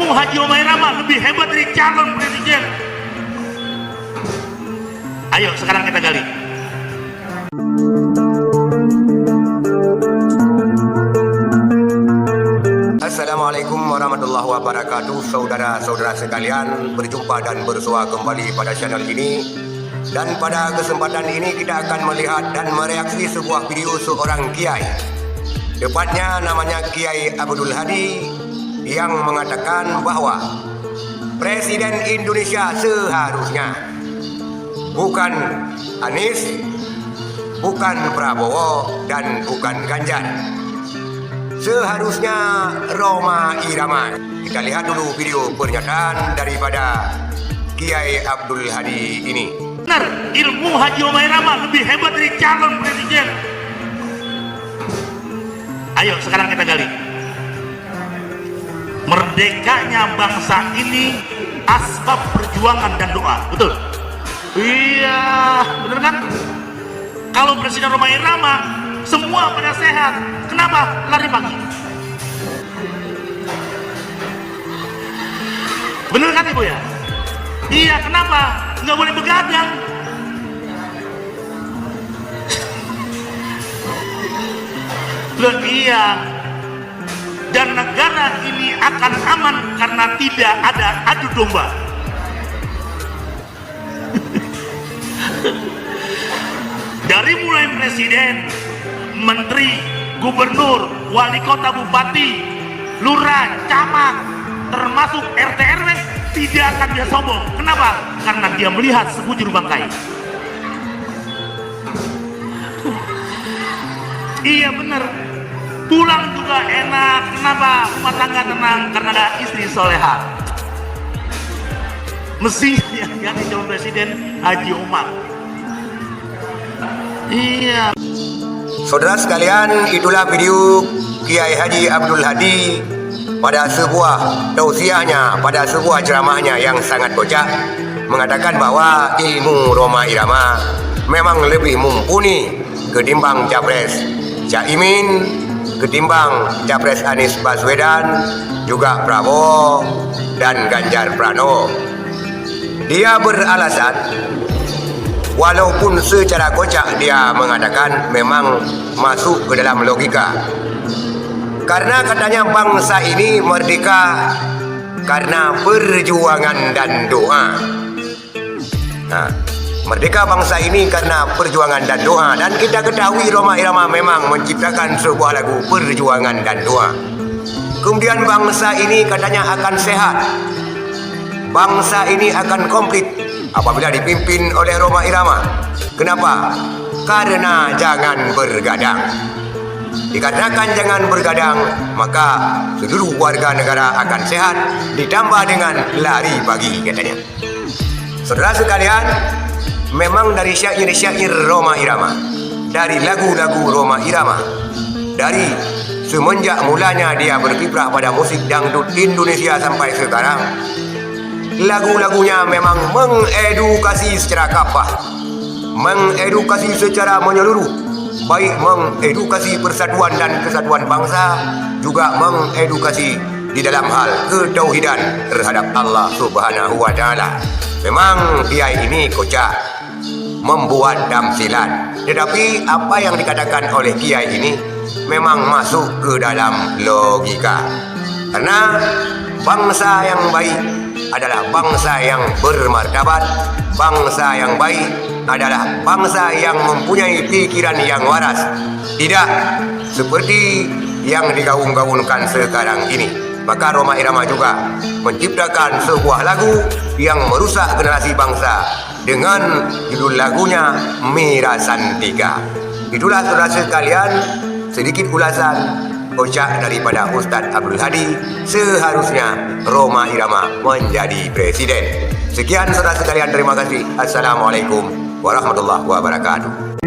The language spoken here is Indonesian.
ilmu Haji Rhoma Irama lebih hebat dari calon presiden. Ayo sekarang kita gali. Assalamualaikum warahmatullahi wabarakatuh. Saudara-saudara sekalian, berjumpa dan bersua kembali pada channel ini. Dan pada kesempatan ini kita akan melihat dan mereaksi sebuah video seorang kiai. Tepatnya namanya Kiai Abdul Hadi, yang mengatakan bahwa Presiden Indonesia seharusnya bukan Anies, bukan Prabowo, dan bukan Ganjar. Seharusnya Rhoma Irama. Kita lihat dulu video pernyataan daripada Kiai Abdul Hadi ini. Benar, ilmu Haji Rhoma Irama lebih hebat dari calon presiden. Ayo sekarang kita gali. Merdekanya bangsa ini asbab perjuangan dan doa. Betul? Iya, bener kan? Kalau Presiden Rhoma Irama semua pada sehat, kenapa lari pagi? Bener kan Ibu ya? Iya, kenapa? Nggak boleh begadang. Loh iya. Dan negara ini akan aman karena tidak ada adu domba. Dari mulai presiden, menteri, gubernur, wali kota, bupati, lurah, camat, termasuk RT RW tidak akan dia sombong. Kenapa? Karena dia melihat sekujur bangkai. Iya bener. Pulang juga enak. Kenapa? Rumah tangga tenang karena ada istri soleha. Mestinya yang jadi calon presiden Haji Umar. Iya. Saudara sekalian, itulah video Kiai Haji Abdul Hadi pada sebuah tausiahnya, pada sebuah ceramahnya yang sangat kocak, mengatakan bahwa ilmu Rhoma Irama memang lebih mumpuni ketimbang Capres Caimin, ketimbang Capres Anies Baswedan, juga Prabowo dan Ganjar Pranowo. Dia beralasan, walaupun secara kocak dia mengatakan memang masuk ke dalam logika. Karena katanya bangsa ini merdeka karena perjuangan dan doa. Nah, merdeka bangsa ini karena perjuangan dan doa. Dan kita ketahui Rhoma Irama memang menciptakan sebuah lagu perjuangan dan doa. Kemudian bangsa ini katanya akan sehat. Bangsa ini akan komplit apabila dipimpin oleh Rhoma Irama. Kenapa? Karena jangan bergadang. Dikatakan jangan bergadang, maka seluruh warga negara akan sehat, ditambah dengan lari pagi katanya. Saudara sekalian, memang dari syair-syair Rhoma Irama, dari lagu-lagu Rhoma Irama, dari semenjak mulanya dia berkiprah pada musik dangdut Indonesia sampai sekarang, lagu-lagunya memang mengedukasi secara kafah, mengedukasi secara menyeluruh, baik mengedukasi persatuan dan kesatuan bangsa, juga mengedukasi di dalam hal ketauhidan terhadap Allah Subhanahu wa Ta'ala. Memang kiai ini kocak, membuat tamsilan, tetapi apa yang dikatakan oleh kiai ini memang masuk ke dalam logika. Karena bangsa yang baik adalah bangsa yang bermartabat, bangsa yang baik adalah bangsa yang mempunyai pikiran yang waras, tidak seperti yang digaung-gaungkan sekarang ini. Maka Rhoma Irama juga menciptakan sebuah lagu yang merusak generasi bangsa dengan judul lagunya Mira Santika. Itulah saudara sekalian sedikit ulasan kocak daripada Ustadz Abdul Hadi. Seharusnya Rhoma Irama menjadi presiden. Sekian saudara sekalian, terima kasih. Assalamualaikum warahmatullahi wabarakatuh.